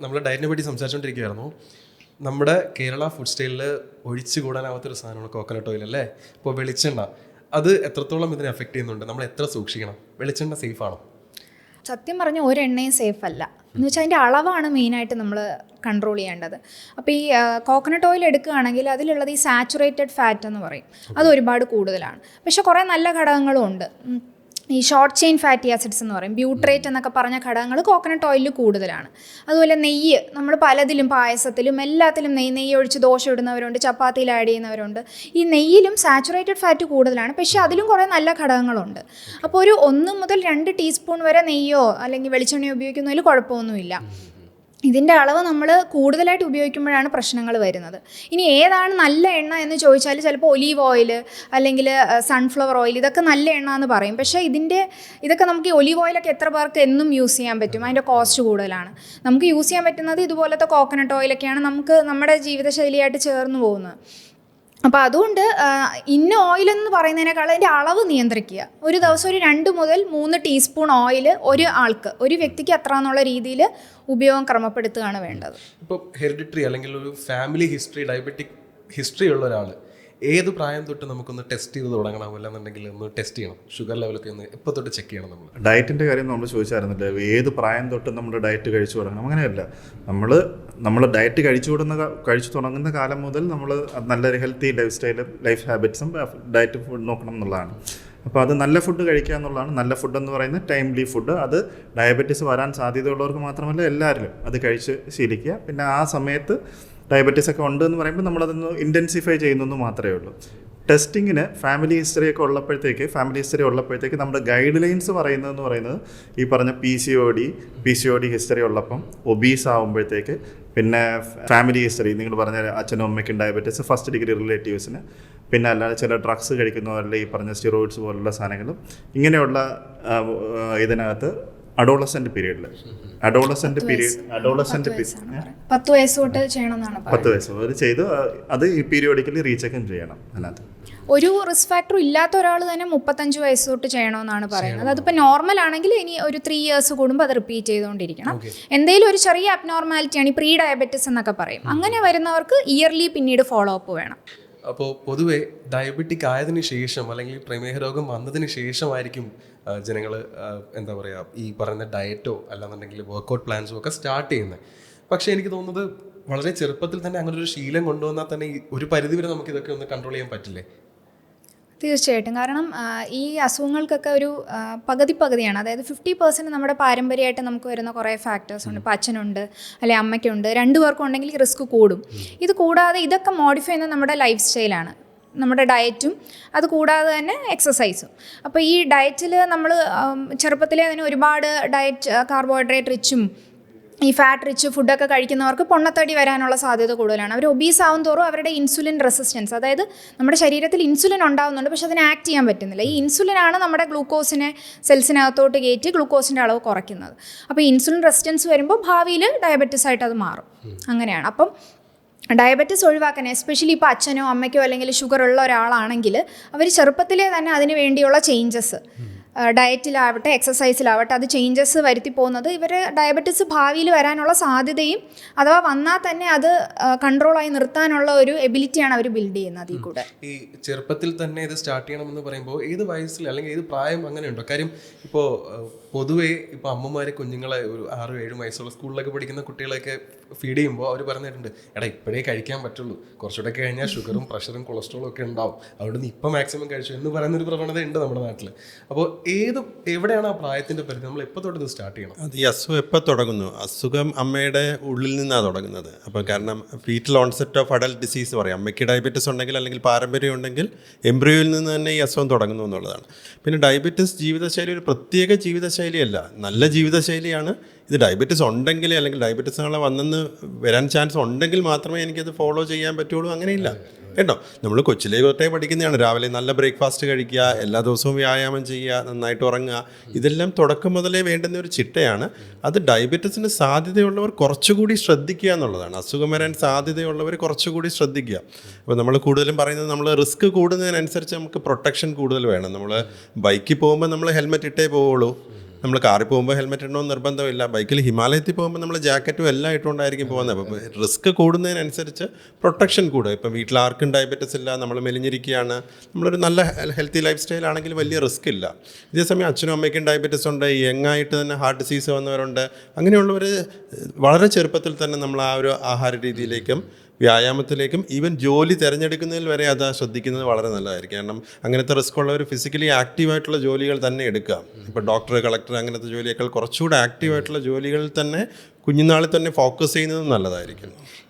നമ്മൾ ഡയറ്റിനെ പറ്റി സംസാരിച്ചുകൊണ്ടിരിക്കുകയായിരുന്നു. നമ്മുടെ കേരള ഫുഡ് സ്റ്റൈലിൽ ഒഴിച്ചു കൂടാനാവാത്തൊരു സാധനമാണ് കോക്കനട്ട് ഓയിൽ അല്ലേ. ഇപ്പോൾ വെളിച്ചെണ്ണ അത് എത്രത്തോളം ഇതിനെ എഫക്റ്റ് ചെയ്യുന്നുണ്ട്? നമ്മൾ എത്ര സൂക്ഷിക്കണം? വെളിച്ചെണ്ണ സേഫ് ആണോ? സത്യം പറഞ്ഞാൽ ഒരെണ്ണയും സേഫ് അല്ല എന്ന് വെച്ചാൽ അതിൻ്റെ അളവാണ് മെയിനായിട്ട് നമ്മൾ കൺട്രോൾ ചെയ്യേണ്ടത്. അപ്പോൾ ഈ കോക്കനട്ട് ഓയിൽ എടുക്കുകയാണെങ്കിൽ അതിലുള്ളത് ഈ സാച്ചുറേറ്റഡ് ഫാറ്റ് എന്ന് പറയും, അത് ഒരുപാട് കൂടുതലാണ്. പക്ഷേ കുറേ നല്ല ഘടകങ്ങളും ഉണ്ട്. ഈ ഷോർട്ട് ചെയിൻ ഫാറ്റി ആസിഡ്സ് എന്ന് പറയും, ബ്യൂട്രേറ്റ് എന്നൊക്കെ പറഞ്ഞ ഘടകങ്ങൾ കോക്കനട്ട് ഓയിലിൽ കൂടുതലാണ്. അതുപോലെ നെയ്യ്, നമ്മൾ പലതിലും പായസത്തിലും എല്ലാത്തിലും നെയ്യ് ഒഴിച്ച് ദോശ ഇടുന്നവരുണ്ട്, ചപ്പാത്തിയിൽ ആഡ് ചെയ്യുന്നവരുണ്ട്. ഈ നെയ്യിലും സാച്ചുറേറ്റഡ് ഫാറ്റ് കൂടുതലാണ്, പക്ഷേ അതിലും കുറേ നല്ല ഘടകങ്ങളുണ്ട്. അപ്പോൾ ഒരു 1 മുതൽ 2 ടീസ്പൂൺ വരെ നെയ്യോ അല്ലെങ്കിൽ വെളിച്ചെണ്ണയോ ഉപയോഗിക്കുന്നതിൽ കുഴപ്പമൊന്നുമില്ല. ഇതിൻ്റെ അളവ് നമ്മൾ കൂടുതലായിട്ട് ഉപയോഗിക്കുമ്പോഴാണ് പ്രശ്നങ്ങൾ വരുന്നത്. ഇനി ഏതാണ് നല്ല എണ്ണ എന്ന് ചോദിച്ചാൽ ചിലപ്പോൾ ഒലീവ് ഓയിൽ അല്ലെങ്കിൽ സൺഫ്ലവർ ഓയിൽ, ഇതൊക്കെ നല്ല എണ്ണ എന്ന് പറയും. പക്ഷേ ഇതൊക്കെ നമുക്ക് ഈ ഒലീവ് ഓയിലൊക്കെ എത്ര പേർക്ക് എന്നും യൂസ് ചെയ്യാൻ പറ്റും? അതിൻ്റെ കോസ്റ്റ് കൂടുതലാണ്. നമുക്ക് യൂസ് ചെയ്യാൻ പറ്റുന്നത് ഇതുപോലത്തെ കോക്കനട്ട് ഓയിലൊക്കെയാണ് നമുക്ക് നമ്മുടെ ജീവിതശൈലിയായിട്ട് ചേർന്ന് പോകുന്നത്. അപ്പോൾ അതുകൊണ്ട് ഇന്ന ഓയിലെന്ന് പറയുന്നതിനേക്കാൾ അതിൻ്റെ അളവ് നിയന്ത്രിക്കുക. ഒരു ദിവസം ഒരു 2 മുതൽ 3 ടീസ്പൂൺ ഓയിൽ ഒരു വ്യക്തിക്ക് അത്ര എന്നുള്ള രീതിയിൽ ഉപയോഗം ക്രമപ്പെടുത്തുകയാണ് വേണ്ടത്. ഇപ്പോൾ ഹെറിഡിറ്ററി അല്ലെങ്കിൽ ഒരു ഫാമിലി ഹിസ്റ്ററി, ഡയബറ്റിക് ഹിസ്റ്ററി ഉള്ള ഒരാൾ ഏത് പ്രായം തൊട്ട് നമുക്കൊന്ന് ടെസ്റ്റ് ചെയ്ത് തുടങ്ങണം? അല്ലെന്നുണ്ടെങ്കിൽ ഒന്ന് ടെസ്റ്റ് ചെയ്യണം, ഷുഗർ ലെവലൊക്കെ ഒന്ന് എപ്പോൾ തൊട്ട് ചെക്ക് ചെയ്യണം? നമ്മൾ ഡയറ്റിൻ്റെ കാര്യം നമ്മൾ ചോദിച്ചായിരുന്നില്ല, ഏത് പ്രായം തൊട്ട് നമ്മൾ ഡയറ്റ് കഴിച്ചു തുടങ്ങണം? അങ്ങനെയല്ല, നമ്മൾ ഡയറ്റ് കഴിച്ചു തുടങ്ങുന്ന കാലം മുതൽ നമ്മൾ നല്ലൊരു ഹെൽത്തി ലൈഫ് സ്റ്റൈലും ലൈഫ് ഹാബിറ്റ്സും ഡയറ്റ് ഫുഡ് നോക്കണം എന്നുള്ളതാണ്. അപ്പോൾ അത് നല്ല ഫുഡ് കഴിക്കുക എന്നുള്ളതാണ്. നല്ല ഫുഡ് എന്ന് പറയുന്നത് ടൈംലി ഫുഡ്. അത് ഡയബറ്റീസ് വരാൻ സാധ്യതയുള്ളവർക്ക് മാത്രമല്ല എല്ലാവരിലും അത് കഴിച്ച് ശീലിക്കുക. പിന്നെ ആ സമയത്ത് ഡയബറ്റീസ് ഒക്കെ ഉണ്ട് എന്ന് പറയുമ്പോൾ നമ്മളതൊന്ന് ഇൻറ്റൻസിഫൈ ചെയ്യുന്നെന്ന് മാത്രമേ ഉള്ളൂ. ടെസ്റ്റിങ്ങിന് ഫാമിലി ഹിസ്റ്ററി ഉള്ളപ്പോഴത്തേക്ക് നമ്മുടെ ഗൈഡ് ലൈൻസ് പറയുന്നത് ഈ പറഞ്ഞ P C O D history ഉള്ളപ്പം, ഒബീസ് ആകുമ്പോഴത്തേക്ക്, പിന്നെ ഫാമിലി ഹിസ്റ്ററി നിങ്ങൾ പറഞ്ഞ അച്ഛനും അമ്മയ്ക്കും ഡയബറ്റീസ്, ഫസ്റ്റ് ഡിഗ്രി റിലേറ്റീവ്സിന്, പിന്നെ അല്ലാതെ ചില ഡ്രഗ്സ് കഴിക്കുന്നവരുടെ ഈ പറഞ്ഞ സ്റ്റിറോയിഡ്സ് പോലുള്ള സാധനങ്ങളും, ഇങ്ങനെയുള്ള ഇതിനകത്ത് അഡോളസെന്റ് പീരീഡ് 10 വയസ്സ് തൊട്ട് ചെയ്യണമെന്നാണ് 10 വയസ്സ് വരെ ചെയ്ത് അത് ഈ പീരിയോഡിക്കലി റീചെക്കും ചെയ്യണം. അതിനകത്ത് ഒരു റിസ്ക് ഫാക്ടർ ഇല്ലാത്ത ഒരാൾ തന്നെ 35 വയസ്സ് തൊട്ട് ചെയ്യണമെന്നാണ് പറയുന്നത്. അതിപ്പോൾ നോർമൽ ആണെങ്കിൽ ഇനി ഒരു 3 ഇയേഴ്സ് കൂടുമ്പോൾ അത് റിപ്പീറ്റ് ചെയ്തുകൊണ്ടിരിക്കണം. എന്തെങ്കിലും ഒരു ചെറിയ അബ്നോർമാലിറ്റിയാണ്, ഈ പ്രീ ഡയബറ്റിസ് എന്നൊക്കെ പറയും, അങ്ങനെ വരുന്നവർക്ക് ഇയർലി പിന്നീട് ഫോളോ അപ്പ് വേണം. അപ്പോൾ പൊതുവെ ഡയബറ്റിക് ആയതിനു ശേഷം അല്ലെങ്കിൽ പ്രമേഹ രോഗം വന്നതിന് ശേഷമായിരിക്കും ജനങ്ങൾ എന്താ പറയുക ഈ പറയുന്ന ഡയറ്റോ അല്ലാന്നുണ്ടെങ്കിൽ വർക്കൗട്ട് പ്ലാൻസോ ഒക്കെ സ്റ്റാർട്ട് ചെയ്യുന്നത്. പക്ഷേ എനിക്ക് തോന്നുന്നത് വളരെ ചെറുപ്പത്തിൽ തന്നെ അങ്ങനെ ഒരു ശീലം കൊണ്ടുവന്നാൽ തന്നെ ഒരു പരിധിവരെ നമുക്ക് ഇതൊക്കെ ഒന്ന് കൺട്രോൾ ചെയ്യാൻ പറ്റില്ലേ? തീർച്ചയായിട്ടും. കാരണം ഈ അസുഖങ്ങൾക്കൊക്കെ ഒരു പകുതിയാണ്. അതായത് 50% നമ്മുടെ പാരമ്പര്യമായിട്ട് നമുക്ക് വരുന്ന കുറേ ഫാക്ടേഴ്സ് ഉണ്ട്. ഇപ്പോൾ അച്ഛനുണ്ട് അല്ലെങ്കിൽ അമ്മയ്ക്കുണ്ട്, 2 പേർക്കും ഉണ്ടെങ്കിൽ റിസ്ക് കൂടും. ഇത് കൂടാതെ ഇതൊക്കെ മോഡിഫൈ ചെയ്യുന്നത് നമ്മുടെ ലൈഫ് സ്റ്റൈലാണ്, നമ്മുടെ ഡയറ്റും, അത് കൂടാതെ തന്നെ എക്സസൈസും. അപ്പോൾ ഈ ഡയറ്റിൽ നമ്മൾ ചെറുപ്പത്തിലെ തന്നെ ഒരുപാട് കാർബോഹൈഡ്രേറ്റ് റിച്ചും ഈ ഫാറ്റ് റിച്ച് ഫുഡൊക്കെ കഴിക്കുന്നവർക്ക് പൊണ്ണത്തടി വരാനുള്ള സാധ്യത കൂടുതലാണ്. അവർ ഒബീസ് ആവും തോറും അവരുടെ ഇൻസുലിൻ റെസിസ്റ്റൻസ്, അതായത് നമ്മുടെ ശരീരത്തിൽ ഇൻസുലിൻ ഉണ്ടാകുന്നുണ്ട് പക്ഷെ അതിന് ആക്ട് ചെയ്യാൻ പറ്റുന്നില്ല. ഈ ഇൻസുലിനാണ് നമ്മുടെ ഗ്ലൂക്കോസിനെ സെൽസിനകത്തോട്ട് കയറ്റി ഗ്ലൂക്കോസിൻ്റെ അളവ് കുറയ്ക്കുന്നത്. അപ്പോൾ ഇൻസുലിൻ റെസിസ്റ്റൻസ് വരുമ്പോൾ ഭാവിയിൽ ഡയബറ്റിസ് ആയിട്ട് അത് മാറും. അങ്ങനെയാണ്. അപ്പം ഡയബറ്റിസ് ഒഴിവാക്കാൻ, എസ്പെഷ്യലി ഇപ്പോൾ അച്ഛനോ അമ്മയ്ക്കോ അല്ലെങ്കിൽ ഷുഗർ ഉള്ള ഒരാളാണെങ്കിൽ അവർ ചെറുപ്പത്തിലേ തന്നെ അതിന് വേണ്ടിയുള്ള ചേഞ്ചസ് ഡയറ്റിലാവട്ടെ എക്സസൈസിലാവട്ടെ അത് ചേഞ്ചസ് വരുത്തി പോകുന്നത് ഇവർ ഡയബറ്റിസ് ഭാവിയിൽ വരാനുള്ള സാധ്യതയും അഥവാ വന്നാൽ തന്നെ അത് കൺട്രോളായി നിർത്താനുള്ള ഒരു എബിലിറ്റിയാണ് അവർ ബിൽഡ് ചെയ്യുന്നത്. ഈ കൂടെ ഈ ചെറുപ്പത്തിൽ തന്നെ ഇത് സ്റ്റാർട്ട് ചെയ്യണമെന്ന് പറയുമ്പോൾ ഏത് വയസ്സിൽ അല്ലെങ്കിൽ ഏത് പ്രായം അങ്ങനെയുണ്ടോ? കാര്യം ഇപ്പോൾ പൊതുവേ ഇപ്പോൾ അമ്മമാർ കുഞ്ഞുങ്ങളെ ഒരു 6-7 വയസ്സുള്ള സ്കൂളിലൊക്കെ പഠിക്കുന്ന കുട്ടികളെയൊക്കെ ഫീഡ് ചെയ്യുമ്പോൾ അവർ പറഞ്ഞിട്ടുണ്ട്, എടാ ഇപ്പോഴേ കഴിക്കാൻ പറ്റുള്ളൂ, കുറച്ചുകൂടെ കഴിഞ്ഞാൽ ഷുഗറും പ്രഷറും കൊളസ്ട്രോളും ഒക്കെ ഉണ്ടാവും, അതുകൊണ്ട് നീ ഇപ്പം മാക്സിമം കഴിച്ചു എന്ന് പറയുന്നൊരു പ്രവണത ഉണ്ട് നമ്മുടെ നാട്ടിൽ. അപ്പോൾ എവിടെയാണ് ആ പ്രായത്തിൻ്റെ പരിധി? നമ്മൾ എപ്പോൾ തൊട്ട് ഇത് സ്റ്റാർട്ട് ചെയ്യണം? അത് ഈ അസുഖം എപ്പോൾ തുടങ്ങുന്നു? അസുഖം അമ്മയുടെ ഉള്ളിൽ നിന്നാണ് തുടങ്ങുന്നത്. അപ്പോൾ കാരണം fetal onset of adult disease പറയാം. അമ്മയ്ക്ക് ഡയബറ്റിസ് ഉണ്ടെങ്കിൽ അല്ലെങ്കിൽ പാരമ്പര്യം ഉണ്ടെങ്കിൽ എംബ്രിയോയിൽ നിന്ന് തന്നെ ഈ അസുഖം തുടങ്ങുന്നു എന്നുള്ളതാണ്. പിന്നെ ഡയബറ്റിസ് ജീവിതശൈലി ഒരു പ്രത്യേക ജീവിതശൈലിയല്ല, നല്ല ജീവിതശൈലിയാണ്. ഇത് ഡയബറ്റിസ് ഉണ്ടെങ്കിൽ അല്ലെങ്കിൽ ഡയബറ്റിസ് വന്നെന്ന് വരാൻ ചാൻസ് ഉണ്ടെങ്കിൽ മാത്രമേ എനിക്കത് ഫോളോ ചെയ്യാൻ പറ്റുള്ളൂ. അങ്ങനെയില്ല കേട്ടോ. നമ്മൾ കൊച്ചിലേ തൊട്ടേ പഠിക്കുന്നതാണ്, രാവിലെ നല്ല ബ്രേക്ക്ഫാസ്റ്റ് കഴിക്കുക, എല്ലാ ദിവസവും വ്യായാമം ചെയ്യുക, നന്നായിട്ട് ഉറങ്ങുക, ഇതെല്ലാം തുടക്കം മുതലേ വേണ്ടുന്ന ഒരു ചിട്ടയാണ്. അത് ഡയബറ്റിസിന് സാധ്യതയുള്ളവർ കുറച്ചുകൂടി ശ്രദ്ധിക്കുക എന്നുള്ളതാണ്. അസുഖം വരാൻ സാധ്യതയുള്ളവർ കുറച്ചുകൂടി ശ്രദ്ധിക്കുക. അപ്പോൾ നമ്മൾ കൂടുതലും പറയുന്നത് നമ്മൾ റിസ്ക് കൂടുന്നതിനനുസരിച്ച് നമുക്ക് പ്രൊട്ടക്ഷൻ കൂടുതൽ വേണം. നമ്മൾ ബൈക്കിൽ പോകുമ്പോൾ നമ്മൾ ഹെൽമെറ്റ് ഇട്ടേ പോവുള്ളൂ, നമ്മൾ കാറിൽ പോകുമ്പോൾ ഹെൽമെറ്റ് ഇടണമെന്ന് നിർബന്ധമില്ല. ബൈക്കിൽ ഹിമാലയത്തിൽ പോകുമ്പോൾ നമ്മൾ ജാക്കറ്റും എല്ലാം ഇട്ടുകൊണ്ടായിരിക്കും പോകുന്നത്. അപ്പോൾ റിസ്ക് കൂടുന്നതിനനുസരിച്ച് പ്രൊട്ടക്ഷൻ കൂടുക. ഇപ്പം വീട്ടിൽ ആർക്കും ഡയബറ്റിസ് ഇല്ല, നമ്മൾ മെലിഞ്ഞിരിക്കുകയാണ്, നമ്മളൊരു നല്ല ഹെൽത്തി ലൈഫ് സ്റ്റൈൽ ആണെങ്കിൽ വലിയ റിസ്ക് ഇല്ല. ഇതേസമയം അച്ഛനും അമ്മയ്ക്കും ഡയബറ്റിസ് ഉണ്ട്, യങ്ങായിട്ട് തന്നെ ഹാർട്ട് ഡിസീസ് വന്നവരുണ്ട്. അങ്ങനെയുള്ളവർ വളരെ ചെറുപ്പത്തിൽ തന്നെ നമ്മൾ ആ ഒരു ആഹാര രീതിയിലേക്കും വ്യായാമത്തിലേക്കും ഈവൻ ജോലി തിരഞ്ഞെടുക്കുന്നതിൽ വരെ അത് ശ്രദ്ധിക്കുന്നത് വളരെ നല്ലതായിരിക്കും. കാരണം അങ്ങനത്തെ റിസ്ക് ഉള്ളവർ ഫിസിക്കലി ആക്റ്റീവായിട്ടുള്ള ജോലികൾ തന്നെ എടുക്കുക. ഇപ്പോൾ ഡോക്ടർ, കളക്ടർ അങ്ങനത്തെ ജോലിയേക്കാൾ കുറച്ചുകൂടെ ആക്റ്റീവായിട്ടുള്ള ജോലികളിൽ തന്നെ കുഞ്ഞുനാളിൽ തന്നെ ഫോക്കസ് ചെയ്യുന്നത് നല്ലതായിരിക്കും.